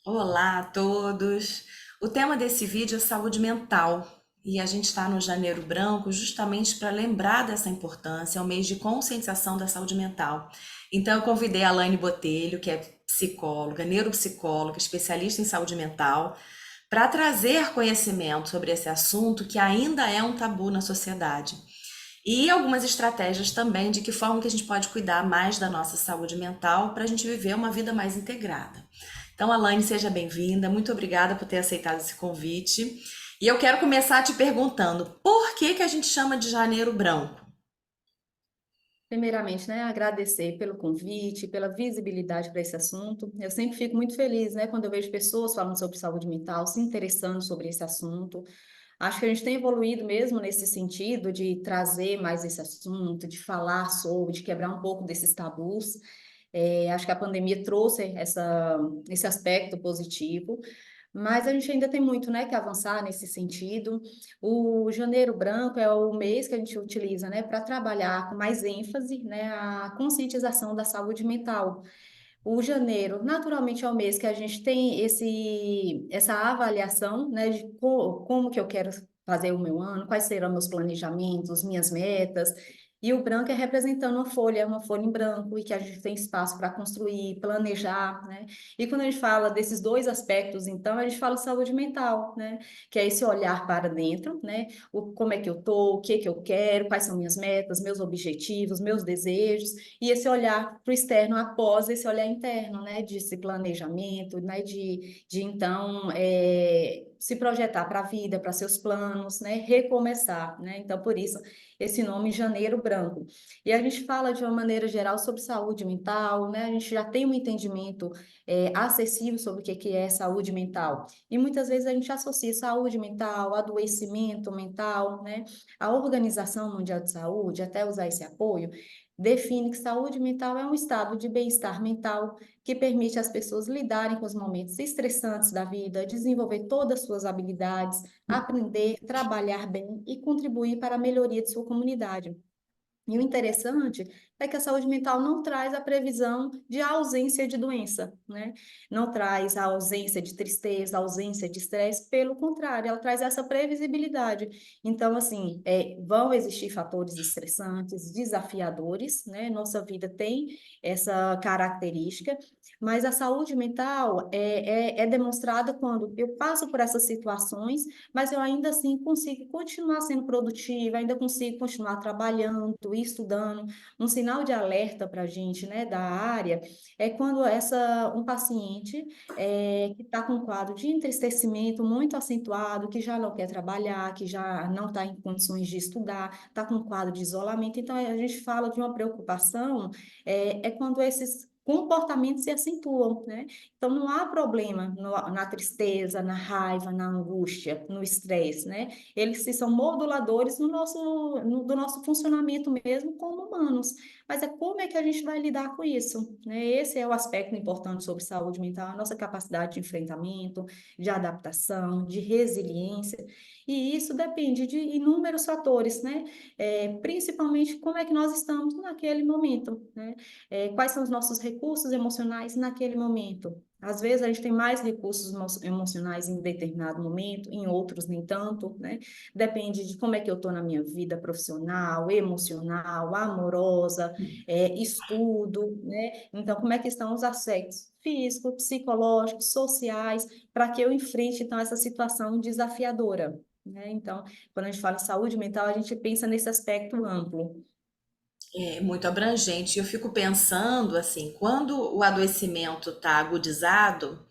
Olá a todos! O tema desse vídeo é saúde mental e a gente está no Janeiro Branco justamente para lembrar dessa importância, é um mês de conscientização da saúde mental. Então eu convidei a Laine Botelho, que é psicóloga, neuropsicóloga, especialista em saúde mental, para trazer conhecimento sobre esse assunto que ainda é um tabu na sociedade. E algumas estratégias também de que forma que a gente pode cuidar mais da nossa saúde mental para a gente viver uma vida mais integrada. Então, Alaine, seja bem-vinda. Muito obrigada por ter aceitado esse convite. E eu quero começar te perguntando, por que que a gente chama de Janeiro Branco? Primeiramente, né, agradecer pelo convite, pela visibilidade para esse assunto. Eu sempre fico muito feliz, né, quando eu vejo pessoas falando sobre saúde mental, se interessando sobre esse assunto. Acho que a gente tem evoluído mesmo nesse sentido de trazer mais esse assunto, de falar sobre, de quebrar um pouco desses tabus. Acho que a pandemia trouxe esse aspecto positivo. Mas a gente ainda tem muito, né, que avançar nesse sentido. O Janeiro Branco é o mês que a gente utiliza, né, para trabalhar com mais ênfase, né, a conscientização da saúde mental. O janeiro, naturalmente, é o mês que a gente tem essa avaliação, né, de como que eu quero fazer o meu ano, quais serão meus planejamentos, minhas metas. E o branco é representando uma folha em branco, e que a gente tem espaço para construir, planejar, né? E quando a gente fala desses dois aspectos, então, a gente fala saúde mental, né? Que é esse olhar para dentro, né? Como é que eu tô, o que que eu quero, quais são minhas metas, meus objetivos, meus desejos, e esse olhar para o externo após esse olhar interno, né, de esse planejamento, né, de então se projetar para a vida, para seus planos, né, recomeçar, né, então por isso esse nome Janeiro Branco. E a gente fala de uma maneira geral sobre saúde mental, né, a gente já tem um entendimento acessível sobre o que é saúde mental, e muitas vezes a gente associa saúde mental, adoecimento mental, né, a Organização Mundial de Saúde, até usar esse apoio, define que saúde mental é um estado de bem-estar mental que permite às pessoas lidarem com os momentos estressantes da vida, desenvolver todas as suas habilidades, aprender, trabalhar bem e contribuir para a melhoria de sua comunidade. E o interessante é que a saúde mental não traz a previsão de ausência de doença, né? Não traz a ausência de tristeza, a ausência de estresse, pelo contrário, ela traz essa previsibilidade. Então, assim, vão existir fatores estressantes, desafiadores, né? Nossa vida tem essa característica, mas a saúde mental é demonstrada quando eu passo por essas situações, mas eu ainda assim consigo continuar sendo produtiva, ainda consigo continuar trabalhando e estudando. Um sinal de alerta para a gente, né, da área, é quando um paciente que está com um quadro de entristecimento muito acentuado, que já não quer trabalhar, que já não está em condições de estudar, está com um quadro de isolamento. Então, a gente fala de uma preocupação, quando esses comportamentos se acentuam, né? Então, não há problema na tristeza, na raiva, na angústia, no estresse, né? Eles se são moduladores do nosso funcionamento mesmo como humanos. Mas é como é que a gente vai lidar com isso, né? Esse é o aspecto importante sobre saúde mental, a nossa capacidade de enfrentamento, de adaptação, de resiliência. E isso depende de inúmeros fatores, né? Principalmente como é que nós estamos naquele momento, né? Quais são os nossos recursos emocionais naquele momento. Às vezes a gente tem mais recursos emocionais em determinado momento, em outros nem tanto, né? Depende de como é que eu estou na minha vida profissional, emocional, amorosa, estudo, né? Então, como é que estão os aspectos físicos, psicológicos, sociais, para que eu enfrente, então, essa situação desafiadora, né? Então, quando a gente fala em saúde mental, a gente pensa nesse aspecto amplo. É muito abrangente. Eu fico pensando assim, quando o adoecimento está agudizado,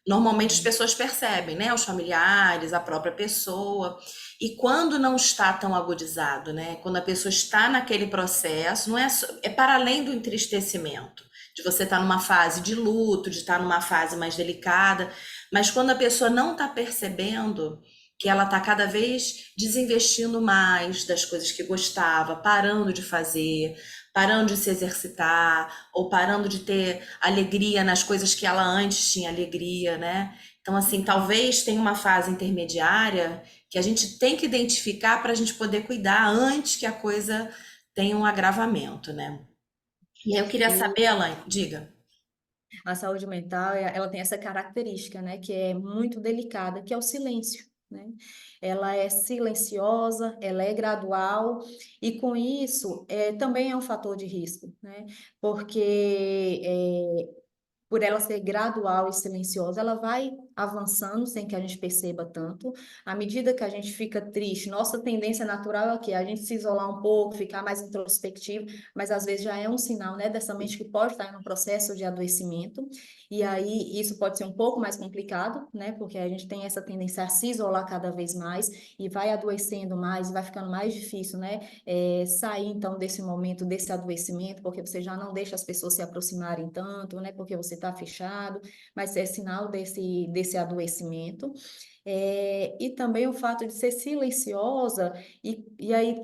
normalmente as Uhum. pessoas percebem, né? Os familiares, a própria pessoa. E quando não está tão agudizado, né? Quando a pessoa está naquele processo, não é, é para além do entristecimento, de você estar numa fase de luto, de estar numa fase mais delicada, mas quando a pessoa não está percebendo que ela está cada vez desinvestindo mais das coisas que gostava, parando de fazer, parando de se exercitar, ou parando de ter alegria nas coisas que ela antes tinha alegria, né? Então, assim, talvez tenha uma fase intermediária que a gente tem que identificar para a gente poder cuidar antes que a coisa tenha um agravamento, né? E aí eu queria E saber, Elaine, diga. A saúde mental, ela tem essa característica, né, que é muito delicada, que é o silêncio, né? Ela é silenciosa, ela é gradual, e com isso, também é um fator de risco, né? Porque por ela ser gradual e silenciosa, ela vai avançando sem que a gente perceba tanto. À medida que a gente fica triste, nossa tendência natural é o quê? A gente se isolar um pouco, ficar mais introspectivo, mas às vezes já é um sinal, né, dessa mente que pode estar em um processo de adoecimento. E aí isso pode ser um pouco mais complicado, né, porque a gente tem essa tendência a se isolar cada vez mais e vai adoecendo mais, vai ficando mais difícil, né, sair então desse momento, desse adoecimento, porque você já não deixa as pessoas se aproximarem tanto, né? Porque você está fechado, mas é sinal desse adoecimento. E também o fato de ser silenciosa e aí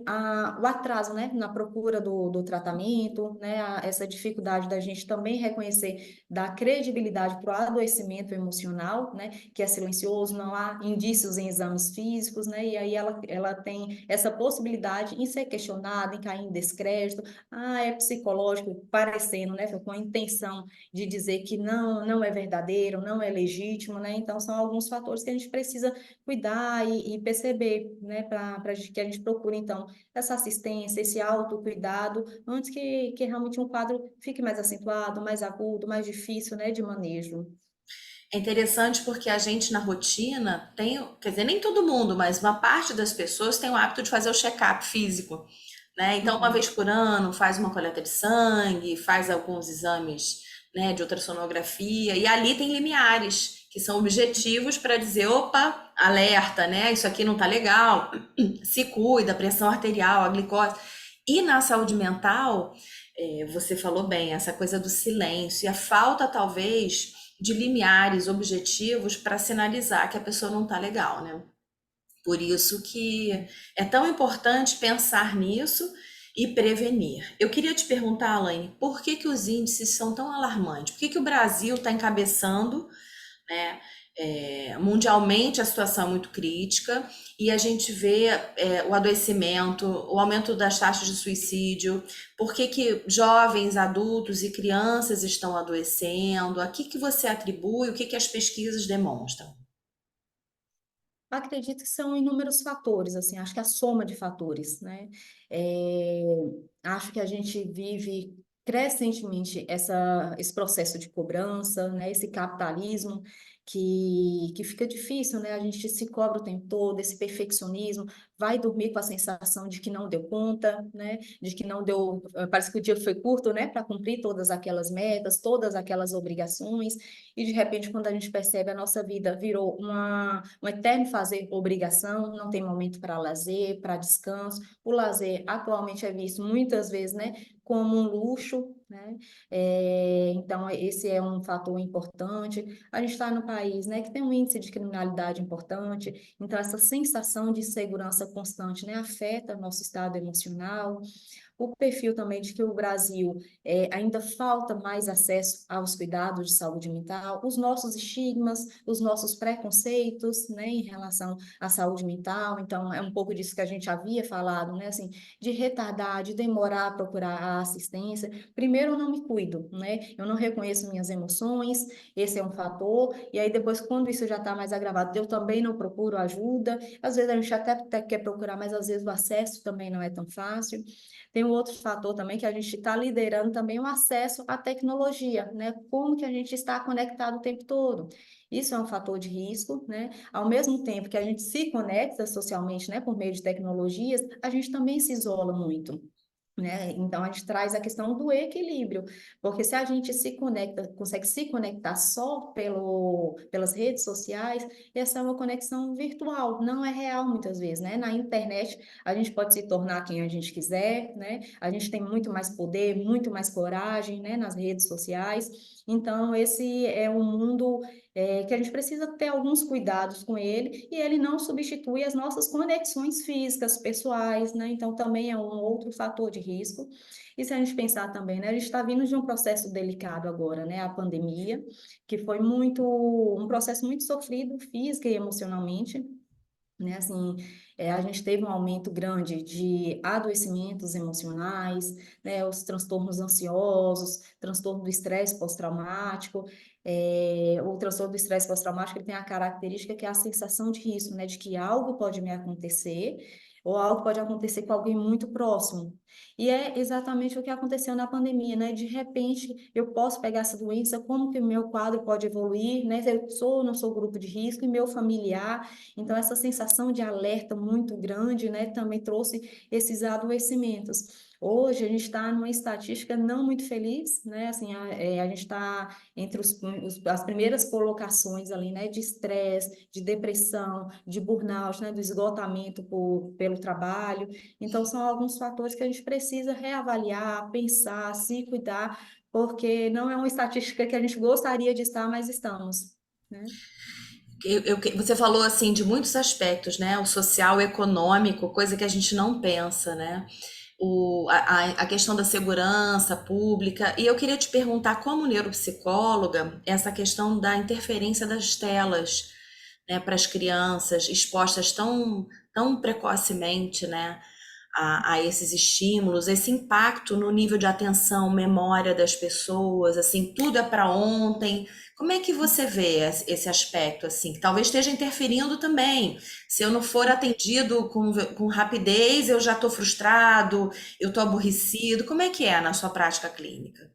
o atraso, né, na procura do tratamento, né, essa dificuldade da gente também reconhecer da credibilidade para o adoecimento emocional, né, que é silencioso, não há indícios em exames físicos, né, e aí ela tem essa possibilidade em ser questionada, em cair em descrédito, é psicológico, parecendo, né, com a intenção de dizer que não é verdadeiro, não é legítimo, né, então são alguns fatores que a gente precisa cuidar e perceber, né, para que a gente procure, então, essa assistência, esse autocuidado, antes que realmente um quadro fique mais acentuado, mais agudo, mais difícil, né, de manejo. É interessante porque a gente na rotina tem, quer dizer, nem todo mundo, mas uma parte das pessoas tem o hábito de fazer o check-up físico, né? Então, uma vez Uhum. por ano, faz uma coleta de sangue, faz alguns exames, né, de ultrassonografia, e ali tem limiares, que são objetivos para dizer, opa, alerta, né? Isso aqui não tá legal, se cuida, pressão arterial, a glicose. E na saúde mental, você falou bem, essa coisa do silêncio e a falta, talvez, de limiares objetivos para sinalizar que a pessoa não tá legal, né? Por isso que é tão importante pensar nisso e prevenir. Eu queria te perguntar, Alaine, por que que os índices são tão alarmantes? Por que que o Brasil está encabeçando, né? Mundialmente a situação é muito crítica e a gente vê o adoecimento, o aumento das taxas de suicídio, por que que jovens, adultos e crianças estão adoecendo, a que você atribui, o que que as pesquisas demonstram? Acredito que são inúmeros fatores, assim, acho que a soma de fatores, né? É, acho que a gente vive crescentemente esse processo de cobrança, né? Esse capitalismo que fica difícil, né? A gente se cobra o tempo todo, esse perfeccionismo, vai dormir com a sensação de que não deu conta, né? De que não deu, parece que o dia foi curto, né? Para cumprir todas aquelas metas, todas aquelas obrigações, e de repente, quando a gente percebe a nossa vida virou um eterno fazer obrigação, não tem momento para lazer, para descanso. O lazer atualmente é visto muitas vezes, né, como um luxo, né? Então, esse é um fator importante. A gente está no país, né, que tem um índice de criminalidade importante, então essa sensação de insegurança constante, né, afeta o nosso estado emocional. O perfil também de que o Brasil ainda falta mais acesso aos cuidados de saúde mental, os nossos estigmas, os nossos preconceitos, né, em relação à saúde mental. Então, é um pouco disso que a gente havia falado, né, assim, de retardar, de demorar a procurar a assistência. Primeiro, eu não me cuido, né, eu não reconheço minhas emoções, esse é um fator, e aí depois, quando isso já está mais agravado, eu também não procuro ajuda. Às vezes a gente até quer procurar, mas às vezes o acesso também não é tão fácil. Tem um outro fator também que a gente está liderando também o acesso à tecnologia, né? Como que a gente está conectado o tempo todo. Isso é um fator de risco, né? Ao mesmo tempo que a gente se conecta socialmente, né, por meio de tecnologias, a gente também se isola muito. Né? Então, a gente traz a questão do equilíbrio, porque se a gente se conecta, consegue se conectar só pelas redes sociais, essa é uma conexão virtual, não é real muitas vezes, né? Na internet, a gente pode se tornar quem a gente quiser, né? A gente tem muito mais poder, muito mais coragem, né? Nas redes sociais. Então, esse é um mundo que a gente precisa ter alguns cuidados com ele, e ele não substitui as nossas conexões físicas, pessoais, né? Então, também é um outro fator de risco. E se a gente pensar também, né? A gente está vindo de um processo delicado agora, né? A pandemia, que foi um processo muito sofrido, física e emocionalmente. né? Assim, a gente teve um aumento grande de adoecimentos emocionais, né? Os transtornos ansiosos, transtorno do estresse pós-traumático. O transtorno do estresse pós-traumático, ele tem a característica que é a sensação de risco, né? De que algo pode me acontecer ou algo pode acontecer com alguém muito próximo. E é exatamente o que aconteceu na pandemia, né? De repente, eu posso pegar essa doença, como que o meu quadro pode evoluir, né? Eu sou ou não sou grupo de risco e meu familiar, então, essa sensação de alerta muito grande, né, também trouxe esses adoecimentos. Hoje, a gente está numa estatística não muito feliz, né, assim, a gente está entre as primeiras colocações ali, né, de estresse, de depressão, de burnout, né, do esgotamento pelo trabalho. Então, são alguns fatores que a gente precisa reavaliar, pensar, se cuidar, porque não é uma estatística que a gente gostaria de estar, mas estamos, né? Você falou assim de muitos aspectos, né? O social, o econômico, coisa que a gente não pensa, né? A questão da segurança pública. E eu queria te perguntar, como neuropsicóloga, essa questão da interferência das telas, né, para as crianças expostas tão precocemente, né, a esses estímulos, esse impacto no nível de atenção, memória das pessoas, assim, tudo é para ontem. Como é que você vê esse aspecto, assim, que talvez esteja interferindo também? Se eu não for atendido com rapidez, eu já estou frustrado, eu estou aborrecido. Como é que é na sua prática clínica?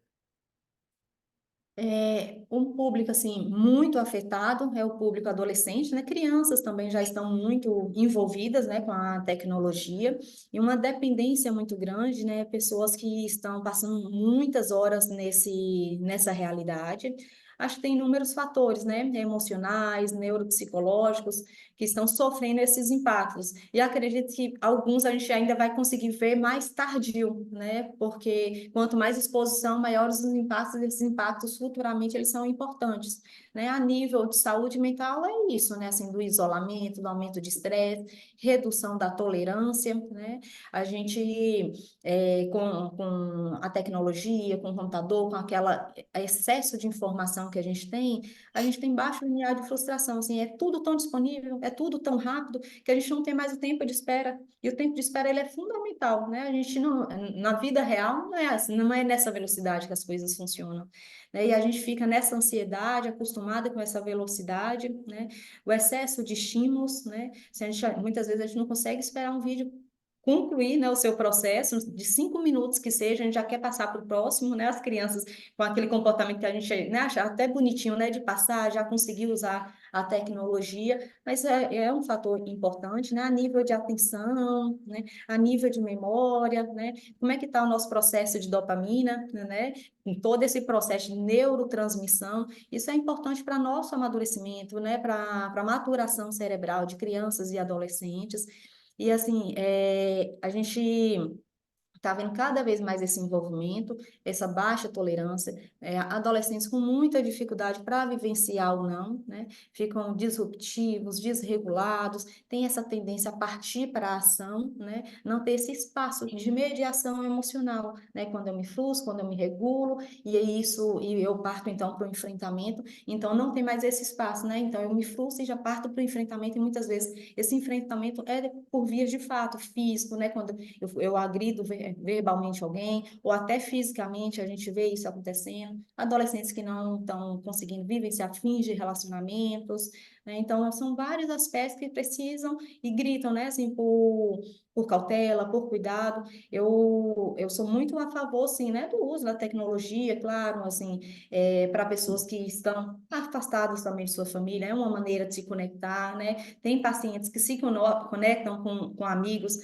Um público assim muito afetado é o público adolescente, né? Crianças também já estão muito envolvidas, né, com a tecnologia e uma dependência muito grande, né? Pessoas que estão passando muitas horas nessa realidade. Acho que tem inúmeros fatores, né, emocionais, neuropsicológicos, que estão sofrendo esses impactos. E acredito que alguns a gente ainda vai conseguir ver mais tardio, né? Porque quanto mais exposição, maiores os impactos, e esses impactos futuramente eles são importantes, né? A nível de saúde mental é isso, né? Assim, do isolamento, do aumento de estresse, redução da tolerância, né? A gente, com a tecnologia, com o computador, com aquela excesso de informação que a gente tem baixo limiar de frustração, assim, é tudo tão disponível, é tudo tão rápido, que a gente não tem mais o tempo de espera, e o tempo de espera, ele é fundamental, né? A gente não, na vida real, não é assim, não é nessa velocidade que as coisas funcionam, né? E a gente fica nessa ansiedade, acostumada com essa velocidade, né? O excesso de estímulos, né? Se a gente, muitas vezes a gente não consegue esperar um vídeo concluir, né, o seu processo, de 5 minutos que seja, a gente já quer passar para o próximo, né, as crianças com aquele comportamento que a gente, né, acha até bonitinho, né, de passar, já conseguir usar a tecnologia, mas é um fator importante, né, a nível de atenção, né, a nível de memória, né, como é que está o nosso processo de dopamina, né, em todo esse processo de neurotransmissão, isso é importante para nosso amadurecimento, né, para a maturação cerebral de crianças e adolescentes, e assim, a gente está vendo cada vez mais esse envolvimento, essa baixa tolerância, adolescentes com muita dificuldade para vivenciar ou não, né? Ficam disruptivos, desregulados, tem essa tendência a partir para a ação, né? Não ter esse espaço de mediação emocional, né? Quando eu me frustro, quando eu me regulo, e é isso, e eu parto então para o enfrentamento, então não tem mais esse espaço, né? Então eu me frustro e já parto para o enfrentamento, e muitas vezes esse enfrentamento é por vias de fato, físico, né? Quando eu agrido verbalmente alguém, ou até fisicamente, a gente vê isso acontecendo. Adolescentes que não estão conseguindo vivenciar fins de relacionamentos, né? Então, são vários aspectos que precisam e gritam, né? Assim, por cautela, por cuidado. Eu sou muito a favor, sim, né? Do uso da tecnologia, claro, assim, para pessoas que estão afastadas também de sua família, é uma maneira de se conectar, né? Tem pacientes que se conectam com amigos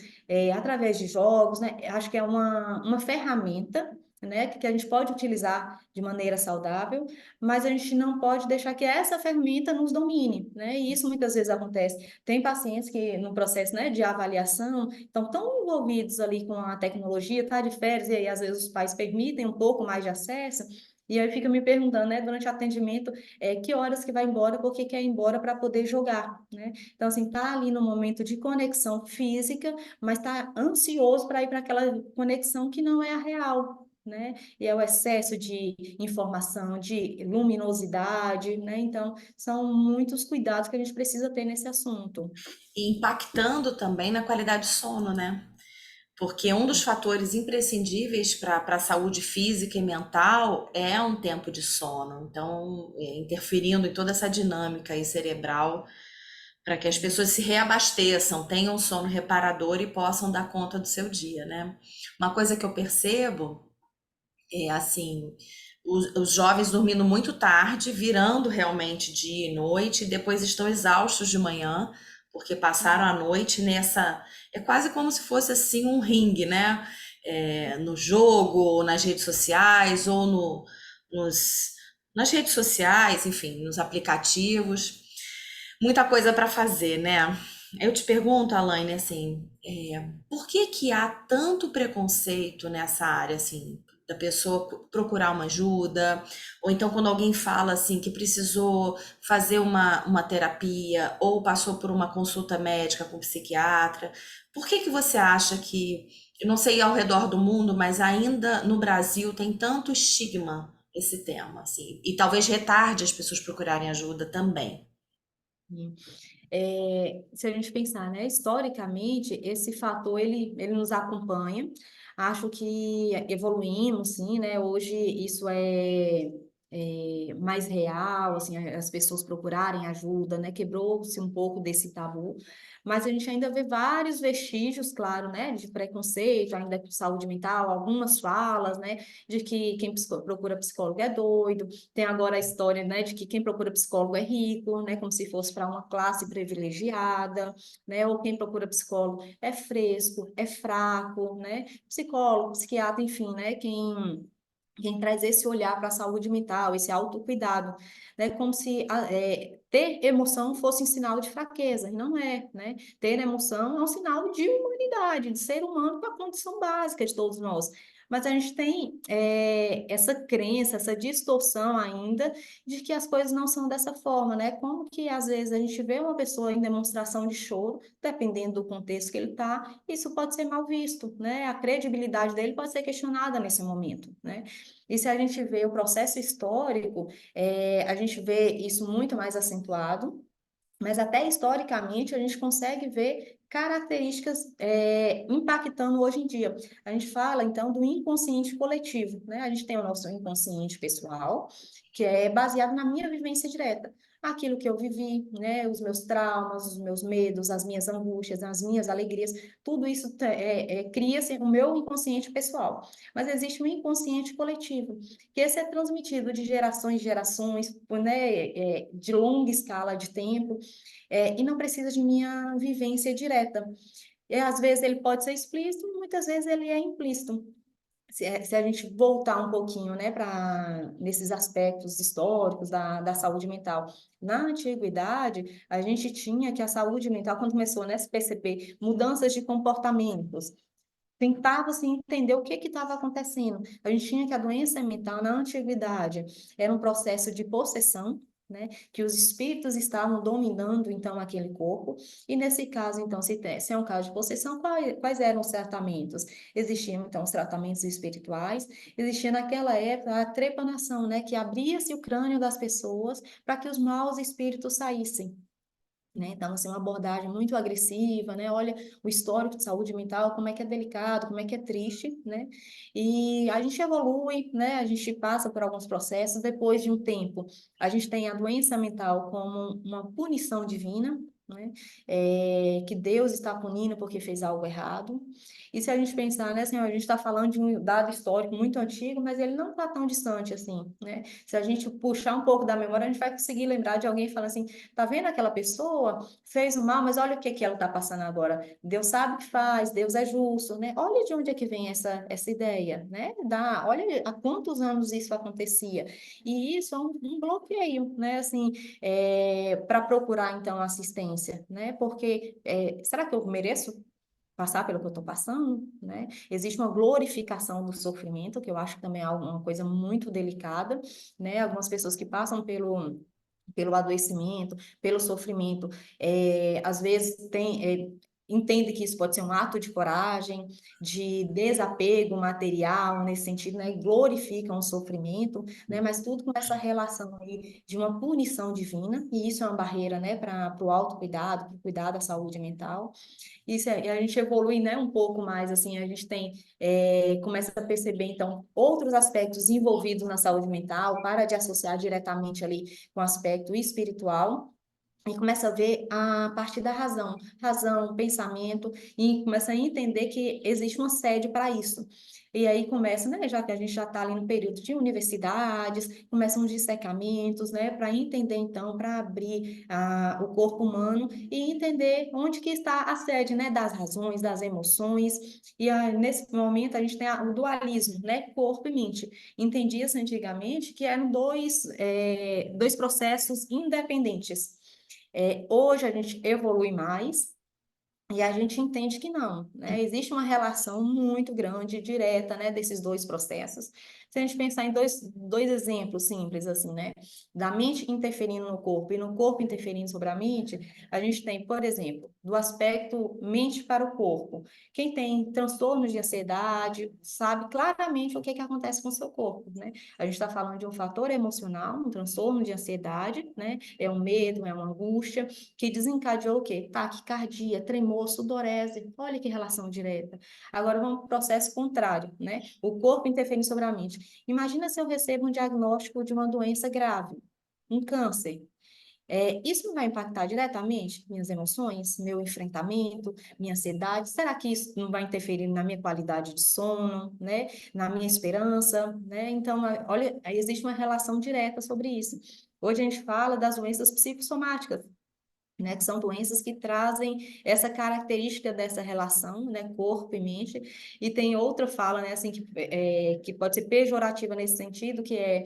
através de jogos, né? Acho que é uma ferramenta, né, que a gente pode utilizar de maneira saudável, mas a gente não pode deixar que essa ferramenta nos domine, né? E isso muitas vezes acontece. Tem pacientes que, no processo, né, de avaliação, estão tão envolvidos ali com a tecnologia, tá de férias, e aí às vezes os pais permitem um pouco mais de acesso, e aí fica me perguntando, né, durante o atendimento, que horas que vai embora, por que quer ir embora para poder jogar, né? Então, assim, tá ali no momento de conexão física, mas está ansioso para ir para aquela conexão que não é a real. né? E é o excesso de informação, de luminosidade, né? Então, são muitos cuidados que a gente precisa ter nesse assunto. E impactando também na qualidade de sono, né? Porque um dos fatores imprescindíveis para a saúde física e mental é um tempo de sono. Então, interferindo em toda essa dinâmica aí cerebral, para que as pessoas se reabasteçam, tenham um sono reparador e possam dar conta do seu dia, né? Uma coisa que eu percebo é assim, os jovens dormindo muito tarde, virando realmente dia e noite, e depois estão exaustos de manhã, porque passaram a noite nessa. É quase como se fosse assim um ringue, né? No jogo, ou nas redes sociais, ou nos, nas redes sociais, enfim, nos aplicativos. Muita coisa para fazer, né? Eu te pergunto, Alaine, assim, por que que há tanto preconceito nessa área, assim, da pessoa procurar uma ajuda, ou então quando alguém fala, assim, que precisou fazer uma terapia, ou passou por uma consulta médica com um psiquiatra, por que que você acha que, eu não sei ao redor do mundo, mas ainda no Brasil tem tanto estigma esse tema, assim, e talvez retarde as pessoas procurarem ajuda também? Se a gente pensar, né, historicamente, esse fator ele nos acompanha. Acho que evoluímos, sim, né? Hoje isso é mais real, assim, as pessoas procurarem ajuda, né? Quebrou-se um pouco desse tabu, mas a gente ainda vê vários vestígios, claro, né, de preconceito, ainda com saúde mental, algumas falas, né, de que quem procura psicólogo é doido. Tem agora a história, né, de que quem procura psicólogo é rico, né, como se fosse para uma classe privilegiada, né, ou quem procura psicólogo é fresco, é fraco, né, psicólogo, psiquiatra, enfim, né, quem traz esse olhar para a saúde mental, esse autocuidado, né? Como se ter emoção fosse um sinal de fraqueza, e não é, né? Ter emoção é um sinal de humanidade, de ser humano, com a condição básica de todos nós. Mas a gente tem essa crença, essa distorção ainda de que as coisas não são dessa forma, né? Como que às vezes a gente vê uma pessoa em demonstração de choro, dependendo do contexto que ele está, isso pode ser mal visto, né? A credibilidade dele pode ser questionada nesse momento, né? E se a gente vê o processo histórico, a gente vê isso muito mais acentuado, mas até historicamente a gente consegue ver características impactando hoje em dia. A gente fala então do inconsciente coletivo, né? A gente tem o nosso inconsciente pessoal, que é baseado na minha vivência direta. Aquilo que eu vivi, né? Os meus traumas, os meus medos, as minhas angústias, as minhas alegrias, tudo isso cria-se o meu inconsciente pessoal. Mas existe um inconsciente coletivo, que esse é transmitido de gerações em gerações, né? De longa escala de tempo, e não precisa de minha vivência direta. E às vezes ele pode ser explícito, muitas vezes ele é implícito. Se a gente voltar um pouquinho, né, para nesses aspectos históricos da saúde mental. Na antiguidade, a gente tinha que a saúde mental, quando começou, né, se perceber mudanças de comportamentos, tentava-se entender o que estava acontecendo. A gente tinha que a doença mental, na antiguidade, era um processo de possessão, né? Que os espíritos estavam dominando, então, aquele corpo. E, nesse caso, então, se é um caso de possessão, quais eram os tratamentos? Existiam, então, os tratamentos espirituais. Existia, naquela época, a trepanação, né? Que abria-se o crânio das pessoas para que os maus espíritos saíssem, né? Então, assim, uma abordagem muito agressiva, né? Olha o histórico de saúde mental, como é que é delicado, como é que é triste, né? E a gente evolui, né? A gente passa por alguns processos, depois de um tempo, a gente tem a doença mental como uma punição divina, né? Que Deus está punindo porque fez algo errado. E se a gente pensar, né, assim, a gente está falando de um dado histórico muito antigo, mas ele não está tão distante assim, né? Se a gente puxar um pouco da memória, a gente vai conseguir lembrar de alguém e falar assim, tá vendo aquela pessoa? Fez o mal, mas olha o que que ela está passando agora. Deus sabe o que faz, Deus é justo, né? Olha de onde é que vem essa ideia, né? Olha há quantos anos isso acontecia. E isso é um bloqueio, né? Assim, para procurar, então, assistência, né? Porque será que eu mereço passar pelo que eu estou passando, né? Existe uma glorificação do sofrimento, que eu acho que também é uma coisa muito delicada, né? Algumas pessoas que passam pelo adoecimento, pelo sofrimento, às vezes entende que isso pode ser um ato de coragem, de desapego material, nesse sentido, né? Glorificam o sofrimento, né? Mas tudo com essa relação aí de uma punição divina, e isso é uma barreira, né, para o autocuidado, para o cuidado da saúde mental. Isso é, e a gente evolui, né, um pouco mais, assim, a gente tem, começa a perceber, então, outros aspectos envolvidos na saúde mental, para de associar diretamente ali com o aspecto espiritual, e começa a ver a partir da razão, pensamento, e começa a entender que existe uma sede para isso. E aí começa, né, já que a gente já está ali no período de universidades, começam os dissecamentos, né, para entender então, para abrir o corpo humano e entender onde que está a sede, né, das razões, das emoções. E nesse momento a gente tem o dualismo, né, corpo e mente. Entendia-se antigamente que eram dois processos independentes. Hoje a gente evolui mais e a gente entende que não, né? Existe uma relação muito grande, direta, né, desses dois processos. Se a gente pensar em dois exemplos simples, assim, né? Da mente interferindo no corpo e no corpo interferindo sobre a mente, a gente tem, por exemplo, do aspecto mente para o corpo. Quem tem transtornos de ansiedade sabe claramente o que acontece com o seu corpo, né? A gente está falando de um fator emocional, um transtorno de ansiedade, né? É um medo, é uma angústia, que desencadeou o quê? Taquicardia, tremor, sudorese. Olha que relação direta. Agora vamos para o processo contrário, né? O corpo interferindo sobre a mente. Imagina se eu recebo um diagnóstico de uma doença grave, um câncer. Isso não vai impactar diretamente minhas emoções, meu enfrentamento, minha ansiedade? Será que isso não vai interferir na minha qualidade de sono, né? Na minha esperança, né? Então, olha, existe uma relação direta sobre isso. Hoje a gente fala das doenças psicossomáticas, né, que são doenças que trazem essa característica dessa relação, né, corpo e mente, e tem outra fala, né, assim, que pode ser pejorativa nesse sentido, que é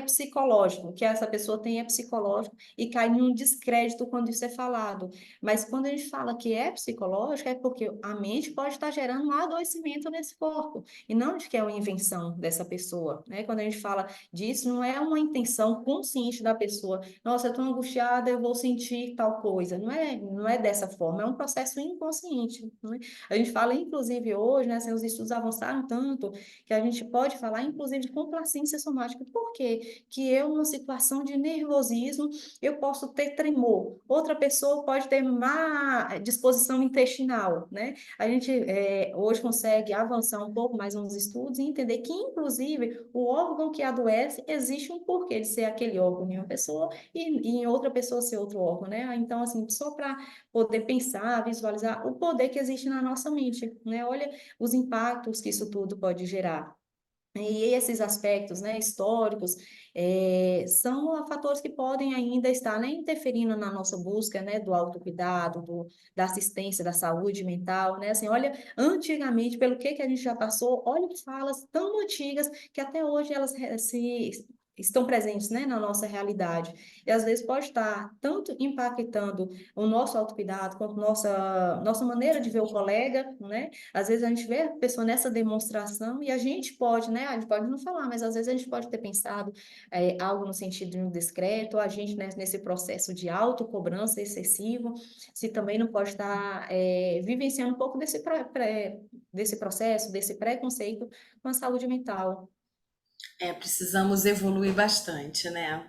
psicológico, que essa pessoa tem é psicológico, e cai num descrédito quando isso é falado, mas quando a gente fala que é psicológico, é porque a mente pode estar gerando um adoecimento nesse corpo, e não de que é uma invenção dessa pessoa, né, quando a gente fala disso, não é uma intenção consciente da pessoa, nossa, eu estou angustiada, eu vou sentir tal coisa. Não é dessa forma, é um processo inconsciente, né? A gente fala, inclusive, hoje, né, assim, os estudos avançaram tanto que a gente pode falar, inclusive, de complacência somática. Por quê? Que eu, numa situação de nervosismo, eu posso ter tremor. Outra pessoa pode ter má disposição intestinal, né? A gente hoje consegue avançar um pouco mais nos estudos e entender que, inclusive, o órgão que adoece, existe um porquê de ser aquele órgão em uma pessoa e em outra pessoa ser outro órgão, né? Então, assim, só para poder pensar, visualizar o poder que existe na nossa mente, né? Olha os impactos que isso tudo pode gerar. E esses aspectos, né, históricos, são fatores que podem ainda estar, né, interferindo na nossa busca, né, do autocuidado, da assistência, da saúde mental, né, assim, olha, antigamente, pelo que a gente já passou, olha falas tão antigas que até hoje elas estão presentes, né, na nossa realidade. E às vezes pode estar tanto impactando o nosso autocuidado, quanto nossa maneira de ver o colega, né, às vezes a gente vê a pessoa nessa demonstração e a gente pode, né? A gente pode não falar, mas às vezes a gente pode ter pensado algo no sentido de um discreto, ou a gente, né, nesse processo de autocobrança excessivo, se também não pode estar vivenciando um pouco desse processo, desse preconceito com a saúde mental. Precisamos evoluir bastante, né?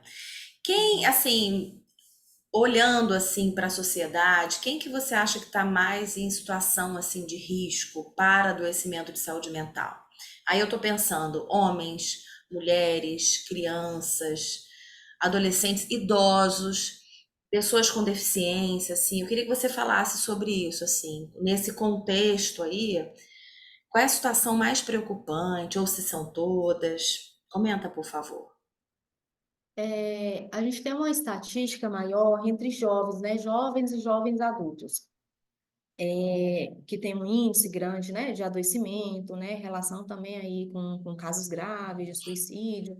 Quem, assim, olhando assim para a sociedade, quem que você acha que está mais em situação assim de risco para adoecimento de saúde mental? Aí eu estou pensando, homens, mulheres, crianças, adolescentes, idosos, pessoas com deficiência, assim. Eu queria que você falasse sobre isso, assim, nesse contexto aí, qual é a situação mais preocupante, ou se são todas? Comenta, por favor. A gente tem uma estatística maior entre jovens, né? Jovens e jovens adultos, que tem um índice grande, né, de adoecimento, né? Relação também aí com casos graves de suicídio.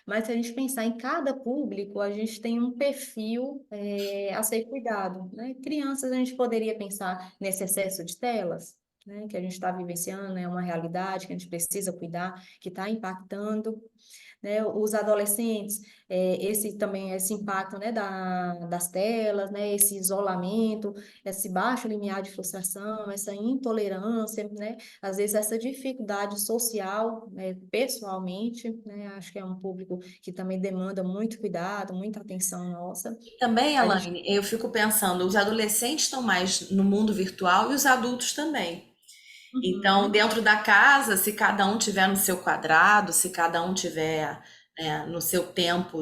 Mas se a gente pensar em cada público, a gente tem um perfil a ser cuidado, né? Crianças, a gente poderia pensar nesse excesso de telas, né? Que a gente está vivenciando, é uma realidade que a gente precisa cuidar, que está impactando. né? Os adolescentes, esse também, esse impacto, né, das telas, né, esse isolamento, esse baixo limiar de frustração, essa intolerância, né, às vezes essa dificuldade social, né, pessoalmente, né, acho que é um público que também demanda muito cuidado, muita atenção nossa. Também, A gente, Elaine, eu fico pensando, os adolescentes estão mais no mundo virtual e os adultos também. Então, uhum, dentro da casa, se cada um tiver no seu quadrado, se cada um tiver, no seu tempo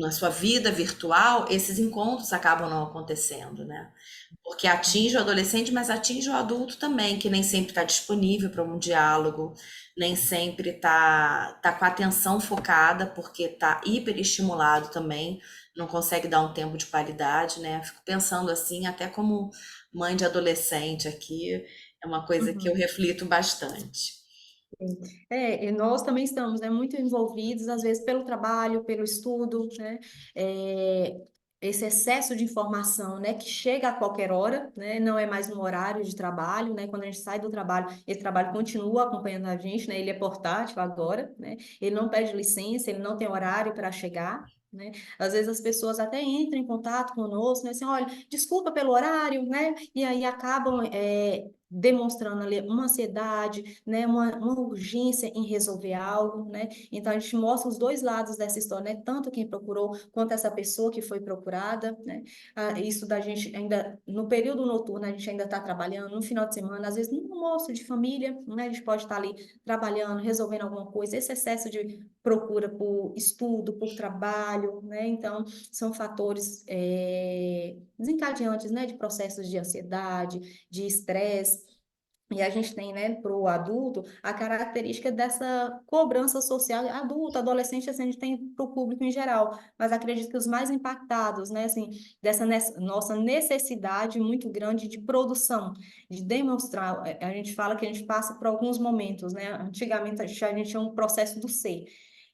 na sua vida virtual, esses encontros acabam não acontecendo, né? Porque atinge o adolescente, mas atinge o adulto também, que nem sempre está disponível para um diálogo, nem sempre tá com a atenção focada, porque está hiperestimulado também, não consegue dar um tempo de qualidade, né? Fico pensando assim, até como mãe de adolescente aqui, é uma coisa que eu uhum. reflito bastante. E nós também estamos, né, muito envolvidos, às vezes pelo trabalho, pelo estudo, né, é, esse excesso de informação, né, que chega a qualquer hora, né, não é mais um horário de trabalho, né, quando a gente sai do trabalho, esse trabalho continua acompanhando a gente, né, ele é portátil agora, né, ele não pede licença, ele não tem horário para chegar, né, às vezes as pessoas até entram em contato conosco, né, assim, olha, desculpa pelo horário, né, e aí acabam, demonstrando ali uma ansiedade, né, uma urgência em resolver algo, né? Então a gente mostra os dois lados dessa história, né? Tanto quem procurou quanto essa pessoa que foi procurada, né? Isso da gente ainda no período noturno a gente ainda está trabalhando, no final de semana, às vezes no almoço de família, né? A gente pode estar ali trabalhando, resolvendo alguma coisa. Esse excesso de procura por estudo, por trabalho, né? Então são fatores desencadeantes, né? De processos de ansiedade, de estresse. E a gente tem, né, para o adulto, a característica dessa cobrança social, adulto, adolescente, assim, a gente tem para o público em geral, mas acredito que os mais impactados, né, assim, dessa nossa necessidade muito grande de produção, de demonstrar, a gente fala que a gente passa por alguns momentos, né, antigamente a gente tinha um processo do ser,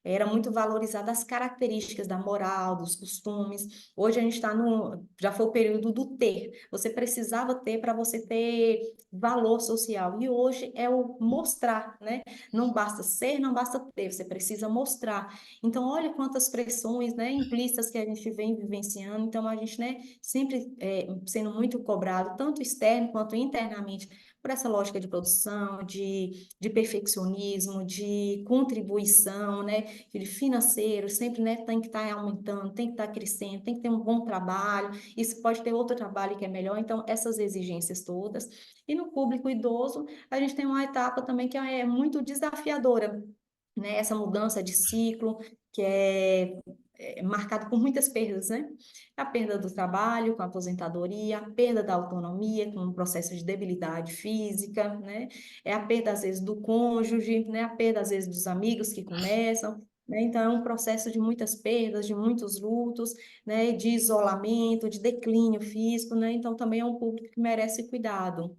era muito valorizada as características da moral, dos costumes. Hoje a gente está no, já foi o período do ter. Você precisava ter para você ter valor social. E hoje é o mostrar, né? Não basta ser, não basta ter, você precisa mostrar. Então, olha quantas pressões, né, implícitas que a gente vem vivenciando. Então, a gente, né, sempre sendo muito cobrado, tanto externo quanto internamente, por essa lógica de produção, de perfeccionismo, de contribuição, né, de financeiro, sempre, né, tem que estar aumentando, tem que estar crescendo, tem que ter um bom trabalho, isso pode ter outro trabalho que é melhor, então essas exigências todas. E no público idoso, a gente tem uma etapa também que é muito desafiadora, né? Essa mudança de ciclo, que é marcado por muitas perdas, né? A perda do trabalho com a aposentadoria, a perda da autonomia com um processo de debilidade física, né? É a perda, às vezes, do cônjuge, né? A perda, às vezes, dos amigos que começam, né? Então, é um processo de muitas perdas, de muitos lutos, né? De isolamento, de declínio físico, né? Então, também é um público que merece cuidado.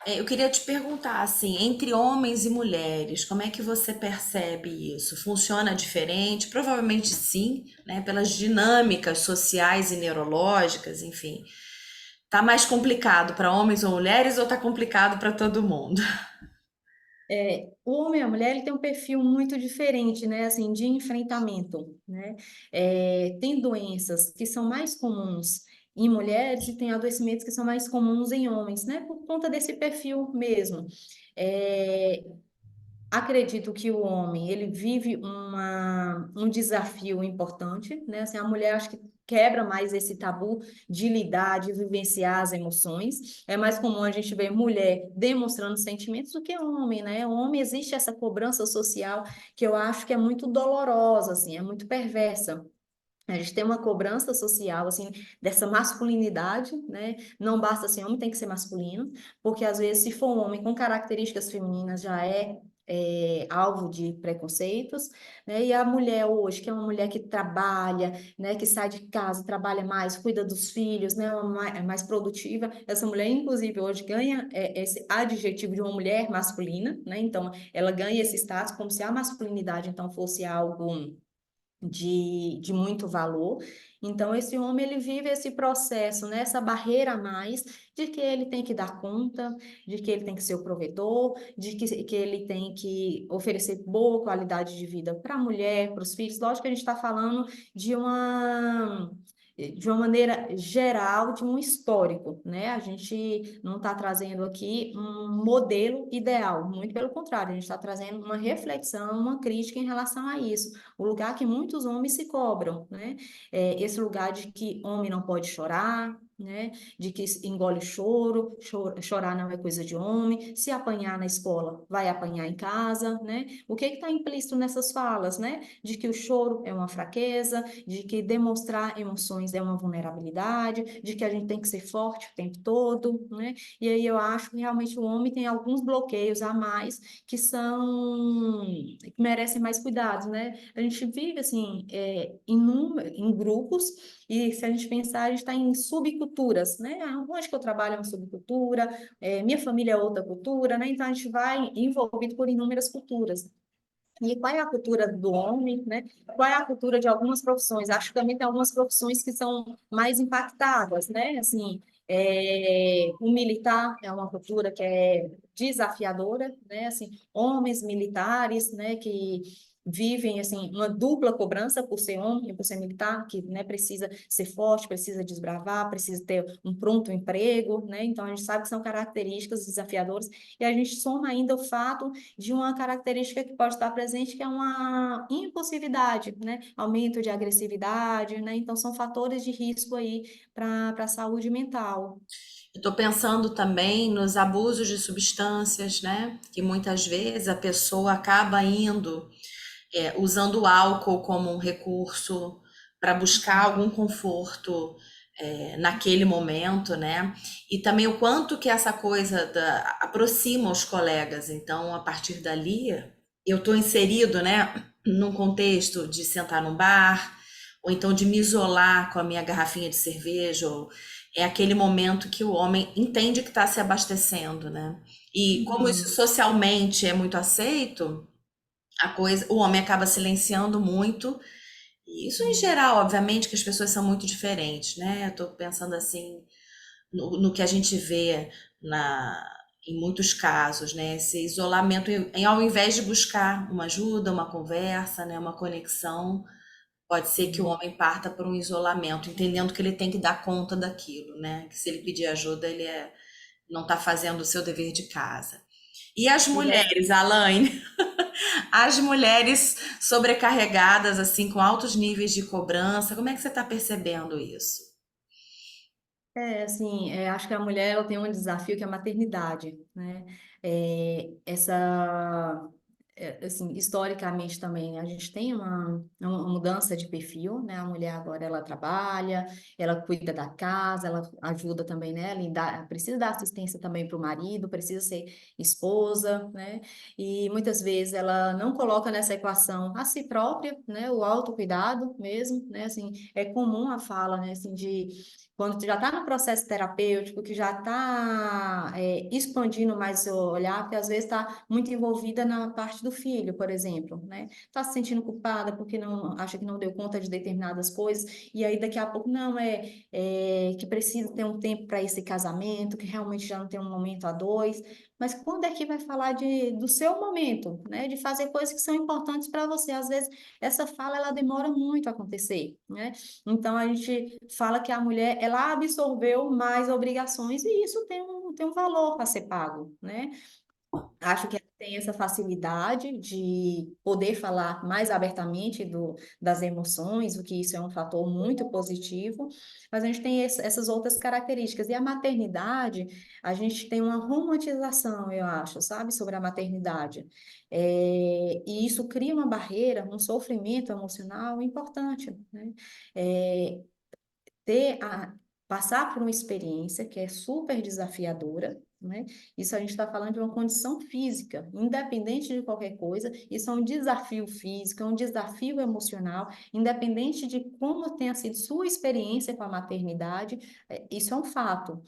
Eu queria te perguntar, assim, entre homens e mulheres, como é que você percebe isso? Funciona diferente? Provavelmente sim, né? Pelas dinâmicas sociais e neurológicas, enfim. Tá mais complicado para homens ou mulheres ou tá complicado para todo mundo? O homem e a mulher ele tem um perfil muito diferente, né, assim, de enfrentamento, né? Tem doenças que são mais comuns em mulheres e tem adoecimentos que são mais comuns em homens, né? Por conta desse perfil mesmo. É, Acredito que o homem, ele vive um desafio importante, né? Assim, a mulher acho que quebra mais esse tabu de lidar, de vivenciar as emoções. É mais comum a gente ver mulher demonstrando sentimentos do que homem, né? O homem existe essa cobrança social que eu acho que é muito dolorosa, assim, é muito perversa. A gente tem uma cobrança social, assim, dessa masculinidade, né? Não basta assim, homem tem que ser masculino, porque às vezes, se for um homem com características femininas, já é alvo de preconceitos, né? E a mulher hoje, que é uma mulher que trabalha, né? Que sai de casa, trabalha mais, cuida dos filhos, né? É mais produtiva. Essa mulher, inclusive, hoje ganha esse adjetivo de uma mulher masculina, né? Então, ela ganha esse status como se a masculinidade, então, fosse algo de muito valor. Então, esse homem, ele vive esse processo, né? Essa barreira a mais de que ele tem que dar conta, de que ele tem que ser o provedor, que ele tem que oferecer boa qualidade de vida para a mulher, para os filhos. Lógico que a gente está falando de de uma maneira geral, de um histórico, né? A gente não está trazendo aqui um modelo ideal, muito pelo contrário, a gente está trazendo uma reflexão, uma crítica em relação a isso, o lugar que muitos homens se cobram, né? Esse lugar de que homem não pode chorar, né? De que engole o choro, chorar não é coisa de homem, se apanhar na escola, vai apanhar em casa, né? O que está implícito nessas falas, né? De que o choro é uma fraqueza, de que demonstrar emoções é uma vulnerabilidade, de que a gente tem que ser forte o tempo todo, né? E aí eu acho que realmente o homem tem alguns bloqueios a mais que merecem mais cuidados, né? A gente vive assim em grupos e se a gente pensar, a gente está em subculturas, né? Onde que eu trabalho é uma subcultura, minha família é outra cultura, né? Então a gente vai envolvido por inúmeras culturas. E qual é a cultura do homem, né? Qual é a cultura de algumas profissões? Acho que também tem algumas profissões que são mais impactadas, né? Assim, o militar é uma cultura que é desafiadora, né? Assim, homens militares, né? Que vivem assim uma dupla cobrança por ser homem e por ser militar, que né, precisa ser forte, precisa desbravar, precisa ter um pronto emprego, né? Então a gente sabe que são características desafiadoras e a gente soma ainda o fato de uma característica que pode estar presente, que é uma impulsividade, né? Aumento de agressividade, né? Então, são fatores de risco aí para a saúde mental. Estou pensando também nos abusos de substâncias, né? Que muitas vezes a pessoa acaba indo, usando o álcool como um recurso para buscar algum conforto, naquele momento, né? E também o quanto que essa coisa aproxima os colegas. Então, a partir dali, eu estou inserido, né, num contexto de sentar num bar, ou então de me isolar com a minha garrafinha de cerveja, ou é aquele momento que o homem entende que está se abastecendo, né? E como isso Uhum. socialmente é muito aceito, o homem acaba silenciando muito. E isso em geral, obviamente, que as pessoas são muito diferentes, né? Eu tô pensando assim no que a gente vê na, em muitos casos, né? Esse isolamento, ao invés de buscar uma ajuda, uma conversa, né? Uma conexão, pode ser que o Sim. homem parta por um isolamento, entendendo que ele tem que dar conta daquilo, né? Que se ele pedir ajuda, não está fazendo o seu dever de casa. E as E é, mulheres, Alaine? As mulheres sobrecarregadas, assim, com altos níveis de cobrança, como é que você está percebendo isso? assim, acho que a mulher ela tem um desafio que é a maternidade, né? Essa assim, historicamente também, a gente tem uma mudança de perfil, né? A mulher agora ela trabalha, ela cuida da casa, ela ajuda também, né? Precisa dar assistência também para o marido, precisa ser esposa, né? E muitas vezes ela não coloca nessa equação a si própria, né? O autocuidado mesmo, né? Assim, é comum a fala, né? Assim, de quando tu já está no processo terapêutico, que já está expandindo mais o seu olhar, porque às vezes está muito envolvida na parte do filho, por exemplo, né? Está se sentindo culpada porque não acha que não deu conta de determinadas coisas, e aí daqui a pouco não que precisa ter um tempo para esse casamento, que realmente já não tem um momento a dois, mas quando é que vai falar do seu momento, né? De fazer coisas que são importantes para você? Às vezes essa fala ela demora muito a acontecer, né? Então a gente fala que a mulher ela absorveu mais obrigações e isso tem um valor a ser pago, né? Acho que ela tem essa facilidade de poder falar mais abertamente das emoções, o que isso é um fator muito positivo, mas a gente tem essas outras características. E a maternidade, a gente tem uma romantização, eu acho, sabe, sobre a maternidade. E isso cria uma barreira, um sofrimento emocional importante, né? É, ter a, passar por uma experiência que é super desafiadora, né? Isso a gente está falando de uma condição física, independente de qualquer coisa, isso é um desafio físico, é um desafio emocional, independente de como tenha sido sua experiência com a maternidade, isso é um fato.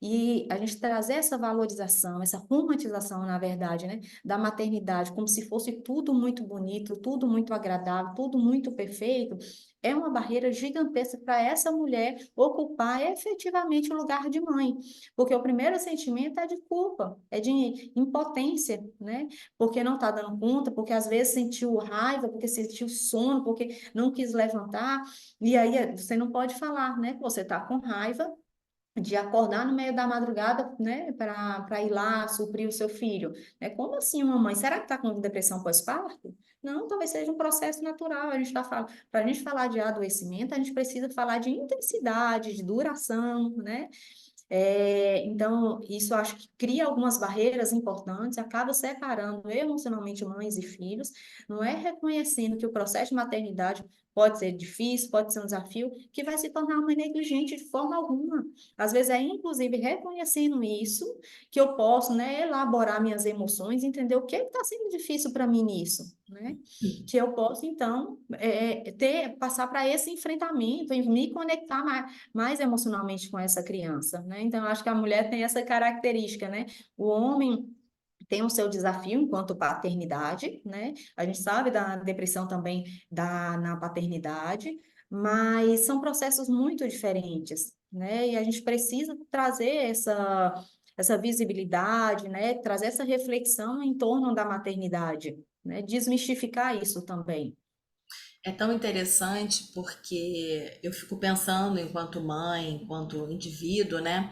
E a gente trazer essa valorização, essa romantização, na verdade, né, da maternidade, como se fosse tudo muito bonito, tudo muito agradável, tudo muito perfeito, é uma barreira gigantesca para essa mulher ocupar efetivamente o lugar de mãe. Porque o primeiro sentimento é de culpa, é de impotência, né? Porque não está dando conta, porque às vezes sentiu raiva, porque sentiu sono, porque não quis levantar, e aí você não pode falar, né? Que você está com raiva de acordar no meio da madrugada, né, para ir lá suprir o seu filho. É como assim, mamãe? Será que está com depressão pós-parto? Não, talvez seja um processo natural. A gente está falando, para a gente falar de adoecimento, a gente precisa falar de intensidade, de duração, né? Então, isso acho que cria algumas barreiras importantes, acaba separando emocionalmente mães e filhos, não é reconhecendo que o processo de maternidade pode ser difícil, pode ser um desafio, que vai se tornar uma negligente de forma alguma. Às vezes é, inclusive, reconhecendo isso, que eu posso, né, elaborar minhas emoções, entender o que está sendo difícil para mim nisso, né? Que eu posso, então, passar para esse enfrentamento e me conectar mais emocionalmente com essa criança, né? Então, eu acho que a mulher tem essa característica, né? O homem tem o seu desafio enquanto paternidade, né? A gente sabe da depressão também na paternidade, mas são processos muito diferentes, né? E a gente precisa trazer essa visibilidade, né? Trazer essa reflexão em torno da maternidade, né? Desmistificar isso também. É tão interessante porque eu fico pensando enquanto mãe, enquanto indivíduo, né?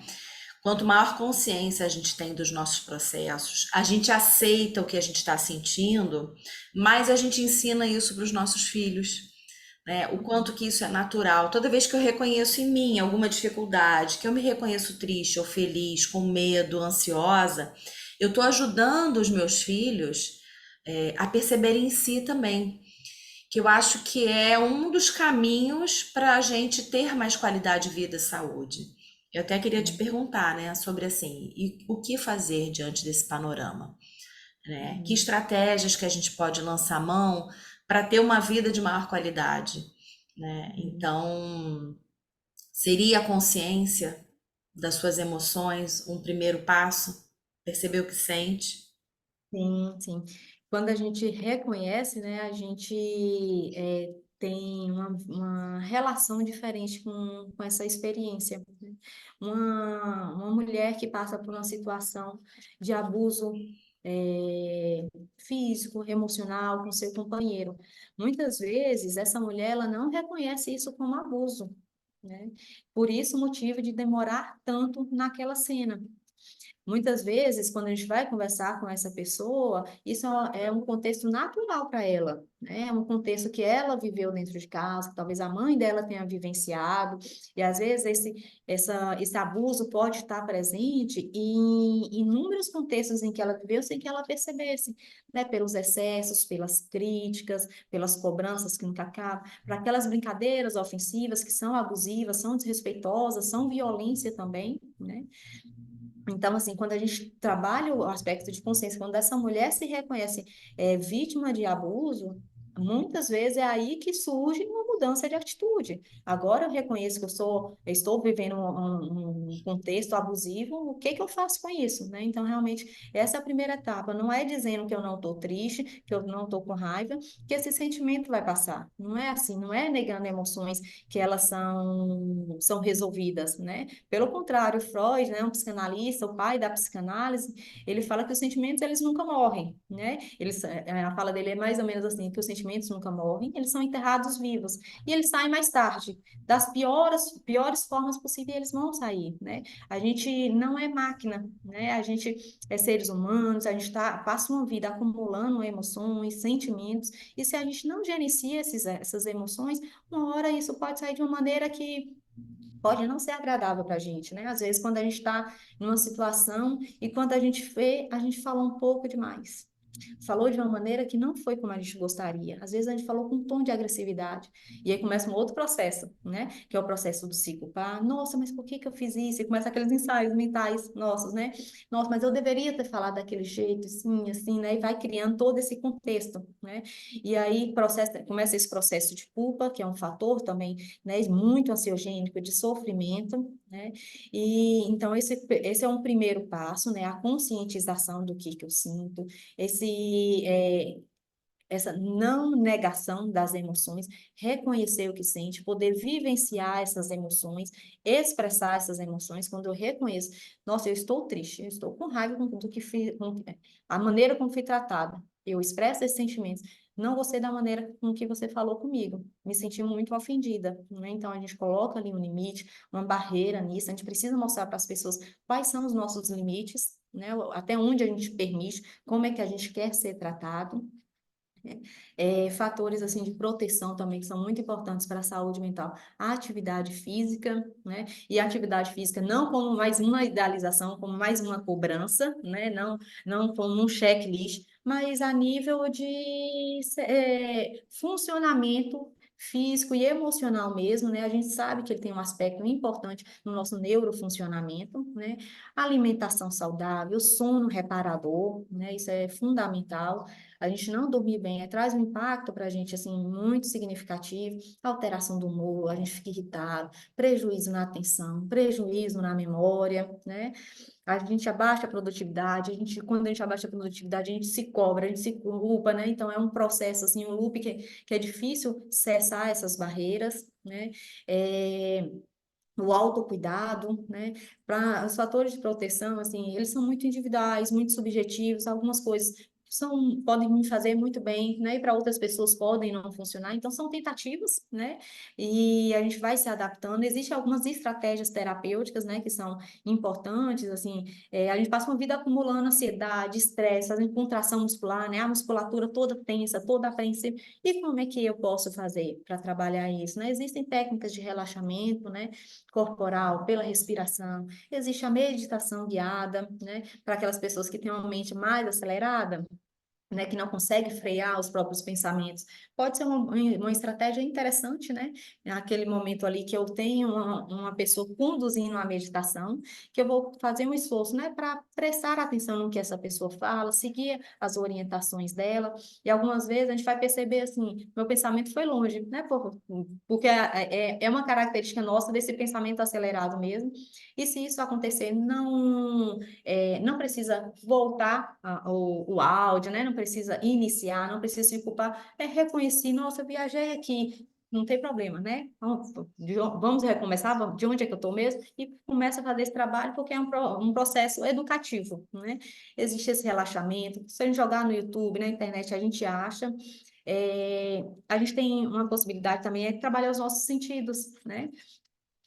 Quanto maior consciência a gente tem dos nossos processos, a gente aceita o que a gente está sentindo, mais a gente ensina isso para os nossos filhos, né? O quanto que isso é natural. Toda vez que eu reconheço em mim alguma dificuldade, que eu me reconheço triste ou feliz, com medo, ansiosa, eu estou ajudando os meus filhos, a perceberem em si também que eu acho que é um dos caminhos para a gente ter mais qualidade de vida e saúde. Eu até queria te perguntar, né, sobre assim, e o que fazer diante desse panorama, né? Que Uhum. estratégias que a gente pode lançar mão para ter uma vida de maior qualidade, né? Uhum. Então, seria a consciência das suas emoções um primeiro passo? Perceber o que sente? Sim, sim. Quando a gente reconhece, né, a gente tem uma relação diferente com essa experiência, né? Uma mulher que passa por uma situação de abuso físico, emocional com seu companheiro. Muitas vezes, essa mulher ela não reconhece isso como abuso, né? Por isso, o motivo de demorar tanto naquela cena. Muitas vezes, quando a gente vai conversar com essa pessoa, isso é um contexto natural para ela, né? É um contexto que ela viveu dentro de casa, que talvez a mãe dela tenha vivenciado, e às vezes esse abuso pode estar presente em inúmeros contextos em que ela viveu sem que ela percebesse, né? Pelos excessos, pelas críticas, pelas cobranças que nunca acabam, para aquelas brincadeiras ofensivas que são abusivas, são desrespeitosas, são violência também, né? Então, assim, quando a gente trabalha o aspecto de consciência, quando essa mulher se reconhece vítima de abuso, muitas vezes é aí que surge uma mudança de atitude. Agora eu reconheço que eu estou vivendo um contexto abusivo, o que que eu faço com isso, né? Então, realmente, essa é a primeira etapa. Não é dizendo que eu não estou triste, que eu não estou com raiva, que esse sentimento vai passar. Não é assim, não é negando emoções que elas são resolvidas, né? Pelo contrário, Freud, né, um psicanalista, o pai da psicanálise, ele fala que os sentimentos eles nunca morrem, né? A fala dele é mais ou menos assim, que os sentimentos nunca morrem, eles são enterrados vivos e eles saem mais tarde. Das piores formas possíveis eles vão sair, né? A gente não é máquina, né? A gente é seres humanos, a gente passa uma vida acumulando emoções, sentimentos, e se a gente não gerencia essas emoções, uma hora isso pode sair de uma maneira que pode não ser agradável para a gente, né? Às vezes, quando a gente está numa situação e quando a gente vê, a gente fala um pouco demais. falou de uma maneira que não foi como a gente gostaria. Às vezes a gente falou com um tom de agressividade. E aí começa um outro processo, né? Que é o processo do se culpar. Nossa, mas por que que eu fiz isso? E começa aqueles ensaios mentais nossos, né? Nossa, mas eu deveria ter falado daquele jeito, sim, assim, né? E vai criando todo esse contexto, né? E aí começa esse processo de culpa, que é um fator também, né? Muito ansiogênico, de sofrimento, né? E então esse é um primeiro passo, né? A conscientização do que eu sinto, esse, essa não negação das emoções, reconhecer o que sente, poder vivenciar essas emoções, expressar essas emoções. Quando eu reconheço, nossa, eu estou triste, eu estou com raiva do que fiz, a maneira como fui tratada. Eu expresso esses sentimentos. Não gostei da maneira com que você falou comigo. Me senti muito ofendida, né? Então a gente coloca ali um limite, uma barreira nisso. A gente precisa mostrar para as pessoas quais são os nossos limites, né? Até onde a gente permite, como é que a gente quer ser tratado, né? Fatores assim de proteção também que são muito importantes para a saúde mental. A atividade física, né? E a atividade física não como mais uma idealização, como mais uma cobrança, né? Não como um checklist, mas a nível de funcionamento físico e emocional mesmo, né? A gente sabe que ele tem um aspecto importante no nosso neurofuncionamento, né? Alimentação saudável, sono reparador, né? Isso é fundamental. A gente não dormir bem, traz um impacto para a gente, assim, muito significativo, alteração do humor, a gente fica irritado, prejuízo na atenção, prejuízo na memória, né? A gente abaixa a produtividade, quando a gente abaixa a produtividade, a gente se cobra, a gente se culpa, né? Então, é um processo, assim, um loop que é difícil cessar essas barreiras, né? É, o autocuidado, né? Para os fatores de proteção, assim, eles são muito individuais, muito subjetivos, algumas coisas podem me fazer muito bem, né? E para outras pessoas podem não funcionar, então são tentativas, né? E a gente vai se adaptando. Existem algumas estratégias terapêuticas, né? Que são importantes, assim, a gente passa uma vida acumulando ansiedade, estresse, fazendo contração muscular, né? A musculatura toda tensa, toda apreensiva. E como é que eu posso fazer para trabalhar isso, né? Existem técnicas de relaxamento, né? Corporal, pela respiração. Existe a meditação guiada, né? Para aquelas pessoas que têm uma mente mais acelerada, né, que não consegue frear os próprios pensamentos. Pode ser uma estratégia interessante, né? Naquele momento ali que eu tenho uma pessoa conduzindo a meditação, que eu vou fazer um esforço, né, para prestar atenção no que essa pessoa fala, seguir as orientações dela, e algumas vezes a gente vai perceber assim, meu pensamento foi longe, né? Porque é uma característica nossa desse pensamento acelerado mesmo, e se isso acontecer, não precisa voltar o áudio, né? Não precisa iniciar, não precisa se culpar. É reconhecer, nossa, eu viajei aqui, não tem problema, né? Vamos recomeçar, de onde é que eu estou mesmo? E começa a fazer esse trabalho porque é um processo educativo, né? Existe esse relaxamento. Se a gente jogar no YouTube, na internet, a gente acha. A gente tem uma possibilidade também é de trabalhar os nossos sentidos, né?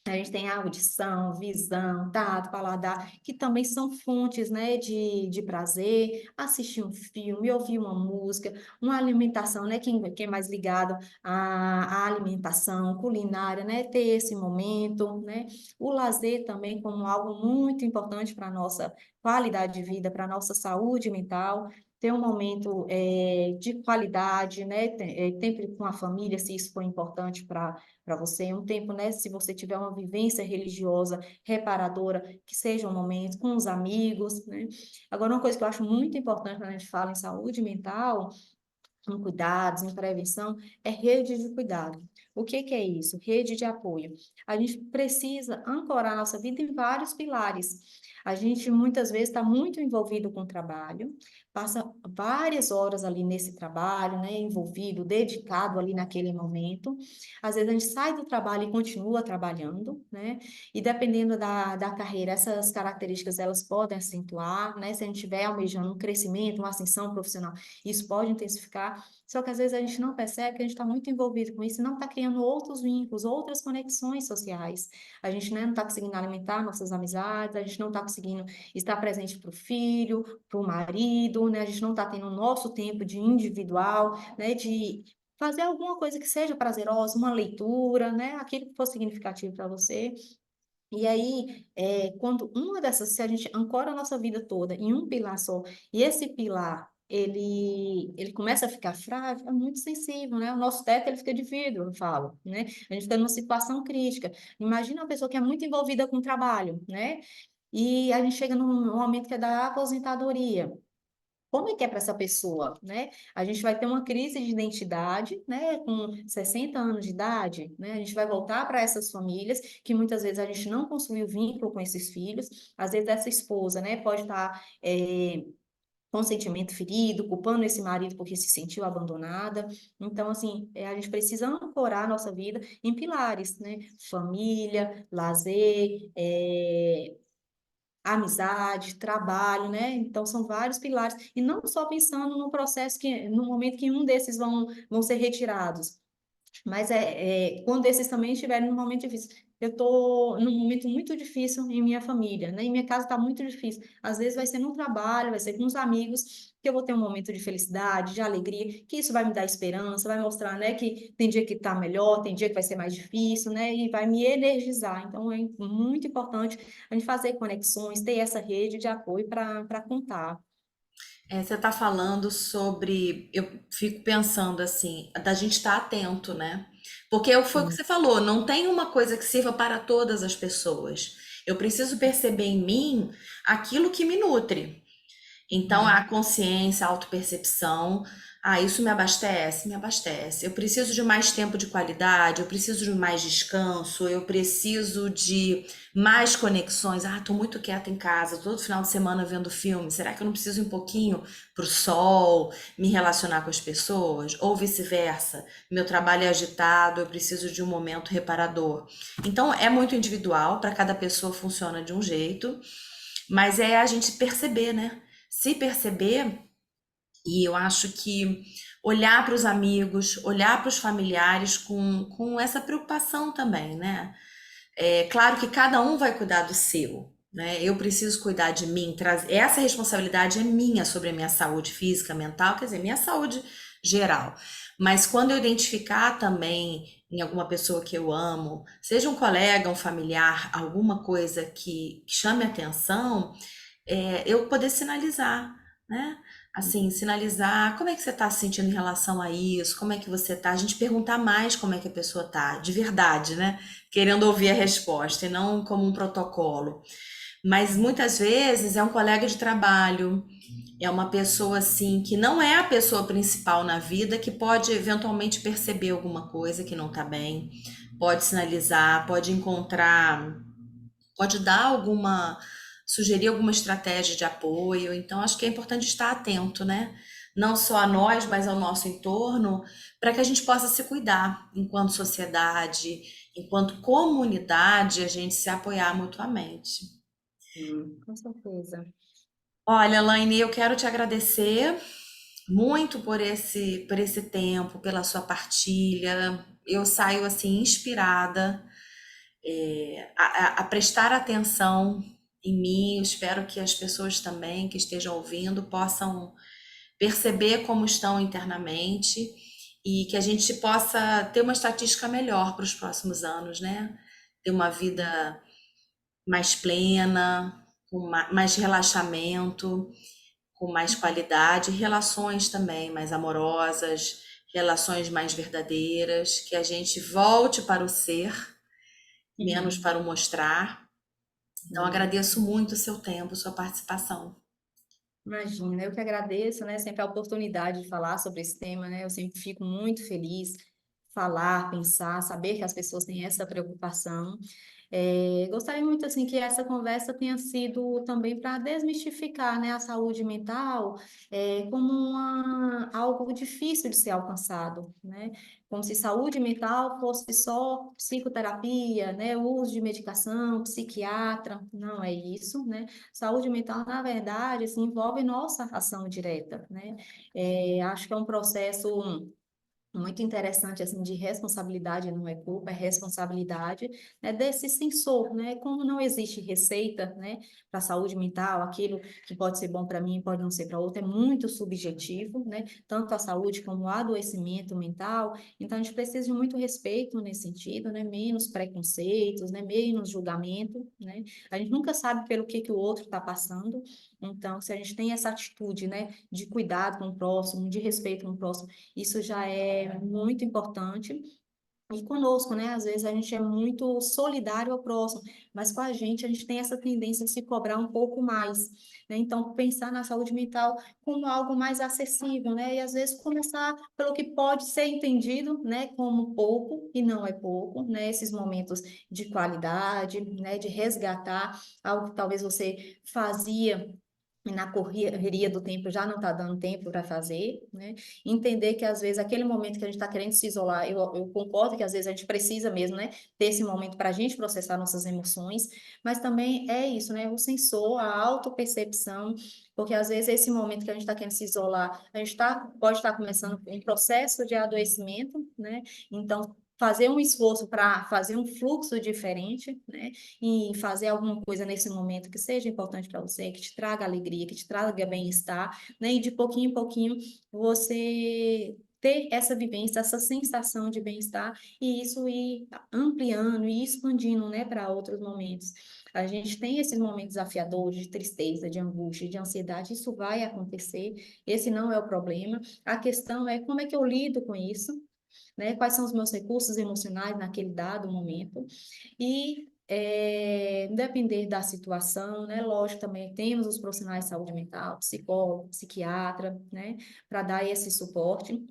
A gente tem a audição, visão, tato, paladar, que também são fontes, né, de prazer. Assistir um filme, ouvir uma música, uma alimentação, né, quem é mais ligado à alimentação, culinária, né, ter esse momento, né. O lazer também como algo muito importante para a nossa qualidade de vida, para a nossa saúde mental. Ter um momento de qualidade, né, tempo com a família, se isso for importante para você, um tempo, né, se você tiver uma vivência religiosa reparadora, que seja um momento com os amigos, né? Agora, uma coisa que eu acho muito importante quando a gente fala em saúde mental, em cuidados, em prevenção, é rede de cuidado. O que que é isso? Rede de apoio. A gente precisa ancorar a nossa vida em vários pilares. A gente muitas vezes está muito envolvido com o trabalho, passa várias horas ali nesse trabalho, né, envolvido, dedicado ali naquele momento. Às vezes a gente sai do trabalho e continua trabalhando, né? E dependendo da carreira, essas características elas podem acentuar, né? Se a gente estiver almejando um crescimento, uma ascensão profissional, isso pode intensificar, só que às vezes a gente não percebe que a gente está muito envolvido com isso e não está criando outros vínculos, outras conexões sociais. A gente, né, não está conseguindo alimentar nossas amizades, a gente não está conseguindo estar presente para o filho, para o marido, né? A gente não está tendo o nosso tempo de individual, né? De fazer alguma coisa que seja prazerosa, uma leitura, né? Aquilo que for significativo para você. E aí, quando se a gente ancora a nossa vida toda em um pilar só, e esse pilar ele começa a ficar frágil, é muito sensível, né? O nosso teto, ele fica de vidro, eu falo, né? A gente fica numa situação crítica. Imagina uma pessoa que é muito envolvida com o trabalho, né? E a gente chega num momento que é da aposentadoria. Como é que é para essa pessoa, né? A gente vai ter uma crise de identidade, né? Com 60 anos de idade, né? A gente vai voltar para essas famílias que muitas vezes a gente não construiu vínculo com esses filhos. Às vezes essa esposa, né? Pode estar com sentimento ferido, culpando esse marido porque se sentiu abandonada. Então, assim, a gente precisa ancorar a nossa vida em pilares, né? Família, lazer, amizade, trabalho, né? Então são vários pilares e não só pensando no processo que no momento que um desses vão ser retirados, mas quando esses também estiverem num momento difícil. Eu estou num momento muito difícil em minha família, né? Em minha casa está muito difícil. Às vezes vai ser no trabalho, vai ser com os amigos, que eu vou ter um momento de felicidade, de alegria, que isso vai me dar esperança, vai mostrar, né, que tem dia que está melhor, tem dia que vai ser mais difícil, né? E vai me energizar. Então é muito importante a gente fazer conexões, ter essa rede de apoio para contar. Você está falando sobre. Eu fico pensando assim, da gente estar atento, né? Porque foi o que Sim. você falou, não tem uma coisa que sirva para todas as pessoas. Eu preciso perceber em mim aquilo que me nutre. Então, a Uhum. consciência, a autopercepção, isso me abastece? Me abastece. Eu preciso de mais tempo de qualidade, eu preciso de mais descanso, eu preciso de mais conexões. Tô muito quieta em casa, todo final de semana vendo filme. Será que eu não preciso ir um pouquinho pro sol, me relacionar com as pessoas? Ou vice-versa? Meu trabalho é agitado, eu preciso de um momento reparador. Então, é muito individual, para cada pessoa funciona de um jeito. Mas é a gente perceber, né? Se perceber, e eu acho que olhar para os amigos, olhar para os familiares com essa preocupação também, né? É claro que cada um vai cuidar do seu, né? Eu preciso cuidar de mim, essa responsabilidade é minha sobre a minha saúde física, mental, quer dizer, minha saúde geral. Mas quando eu identificar também em alguma pessoa que eu amo, seja um colega, um familiar, alguma coisa que chame atenção, eu poder sinalizar, né? Assim, sinalizar como é que você está se sentindo em relação a isso, como é que você tá, a gente perguntar mais como é que a pessoa tá, de verdade, né? Querendo ouvir a resposta e não como um protocolo. Mas muitas vezes é um colega de trabalho, é uma pessoa assim que não é a pessoa principal na vida, que pode eventualmente perceber alguma coisa que não tá bem, pode sinalizar, pode encontrar, pode dar alguma, sugerir alguma estratégia de apoio. Então, acho que é importante estar atento, né? Não só a nós, mas ao nosso entorno, para que a gente possa se cuidar enquanto sociedade, enquanto comunidade, a gente se apoiar mutuamente. Com certeza. Olha, Laine, eu quero te agradecer muito por esse tempo, pela sua partilha. Eu saio assim inspirada a prestar atenção em mim. Eu espero que as pessoas também que estejam ouvindo possam perceber como estão internamente e que a gente possa ter uma estatística melhor para os próximos anos, né? Ter uma vida mais plena, com mais relaxamento, com mais qualidade, relações também mais amorosas, relações mais verdadeiras, que a gente volte para o ser, menos Uhum. para o mostrar. Então, Sim. agradeço muito o seu tempo, sua participação. Imagina, eu que agradeço, né, sempre a oportunidade de falar sobre esse tema, né? Eu sempre fico muito feliz falar, pensar, saber que as pessoas têm essa preocupação. Gostaria muito assim que essa conversa tenha sido também para desmistificar, né, a saúde mental como algo difícil de ser alcançado, né? Como se saúde mental fosse só psicoterapia, né, o uso de medicação, psiquiatra. Não é isso, né? Saúde mental, na verdade, assim, envolve nossa ação direta, né? Acho que é um processo muito interessante assim de responsabilidade, não é culpa, é responsabilidade, né, desse sensor, né? Como não existe receita, né, para a saúde mental, aquilo que pode ser bom para mim pode não ser para outro, é muito subjetivo, né? Tanto a saúde como o adoecimento mental. Então a gente precisa de muito respeito nesse sentido, né? Menos preconceitos, né? Menos julgamento, né? A gente nunca sabe pelo que o outro está passando. Então, se a gente tem essa atitude, né, de cuidado com o próximo, de respeito com o próximo, isso já é muito importante. E conosco, né? Às vezes a gente é muito solidário ao próximo, mas com a gente tem essa tendência de se cobrar um pouco mais, né? Então, pensar na saúde mental como algo mais acessível, né? E às vezes começar pelo que pode ser entendido, né? Como pouco, e não é pouco, né? Esses momentos de qualidade, né? De resgatar algo que talvez você fazia e na correria do tempo já não está dando tempo para fazer, né? Entender que às vezes aquele momento que a gente está querendo se isolar, eu concordo que às vezes a gente precisa mesmo, né? Ter esse momento para a gente processar nossas emoções, mas também é isso, né? O sensor, a autopercepção, porque às vezes esse momento que a gente está querendo se isolar, a gente pode estar começando um processo de adoecimento, né? Então, fazer um esforço para fazer um fluxo diferente, né? E fazer alguma coisa nesse momento que seja importante para você, que te traga alegria, que te traga bem-estar, né? E de pouquinho em pouquinho você ter essa vivência, essa sensação de bem-estar e isso ir ampliando e expandindo, né, para outros momentos. A gente tem esses momentos desafiadores de tristeza, de angústia, de ansiedade, isso vai acontecer, esse não é o problema. A questão é como é que eu lido com isso, né? Quais são os meus recursos emocionais naquele dado momento e depender da situação, né? Lógico, também temos os profissionais de saúde mental, psicólogo, psiquiatra, né? Para dar esse suporte.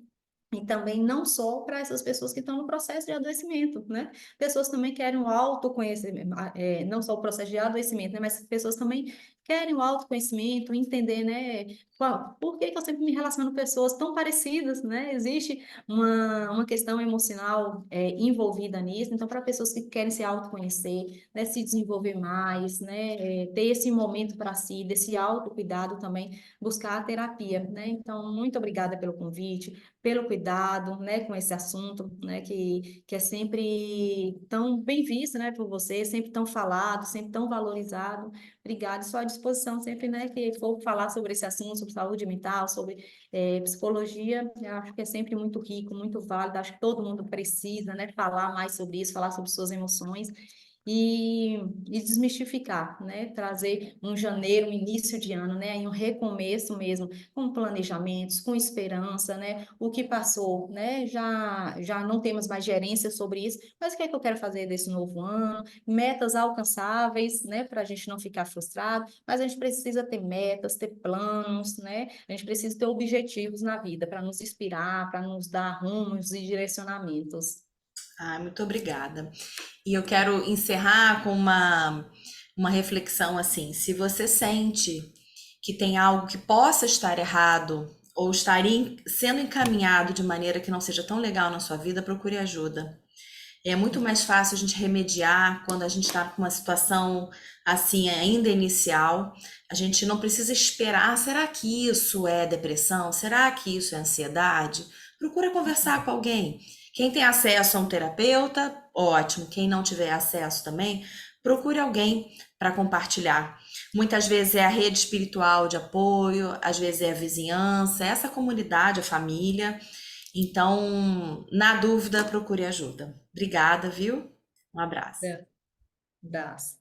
E também não só para essas pessoas que estão no processo de adoecimento, né? Pessoas também querem o autoconhecimento, não só o processo de adoecimento, né? Mas pessoas também querem o autoconhecimento, entender, né? Por que que eu sempre me relaciono com pessoas tão parecidas, né? Existe uma questão emocional envolvida nisso. Então, para pessoas que querem se autoconhecer, né? Se desenvolver mais, né? Ter esse momento para si, desse autocuidado também, buscar a terapia, né? Então, muito obrigada pelo convite, pelo cuidado, né, com esse assunto, né, que é sempre tão bem visto, né, por você, sempre tão falado, sempre tão valorizado. Obrigada, estou à disposição sempre, né, que for falar sobre esse assunto, sobre saúde mental, sobre psicologia, eu acho que é sempre muito rico, muito válido, acho que todo mundo precisa, né, falar mais sobre isso, falar sobre suas emoções, e desmistificar, né? Trazer um janeiro, um início de ano, né? E um recomeço mesmo, com planejamentos, com esperança, né? O que passou, né? Já não temos mais gerência sobre isso, mas o que é que eu quero fazer desse novo ano? Metas alcançáveis, né? Para a gente não ficar frustrado, mas a gente precisa ter metas, ter planos, né? A gente precisa ter objetivos na vida para nos inspirar, para nos dar rumos e direcionamentos. Ai, muito obrigada. E eu quero encerrar com uma reflexão assim: se você sente que tem algo que possa estar errado ou estaria sendo encaminhado de maneira que não seja tão legal na sua vida, procure ajuda. É muito mais fácil a gente remediar quando a gente está com uma situação assim ainda inicial. A gente não precisa esperar, "Ah, será que isso é depressão? Será que isso é ansiedade?" Procura conversar com alguém. Quem tem acesso a um terapeuta, ótimo. Quem não tiver acesso também, procure alguém para compartilhar. Muitas vezes é a rede espiritual de apoio, às vezes é a vizinhança, é essa comunidade, a família. Então, na dúvida, procure ajuda. Obrigada, viu? Um abraço. É, das.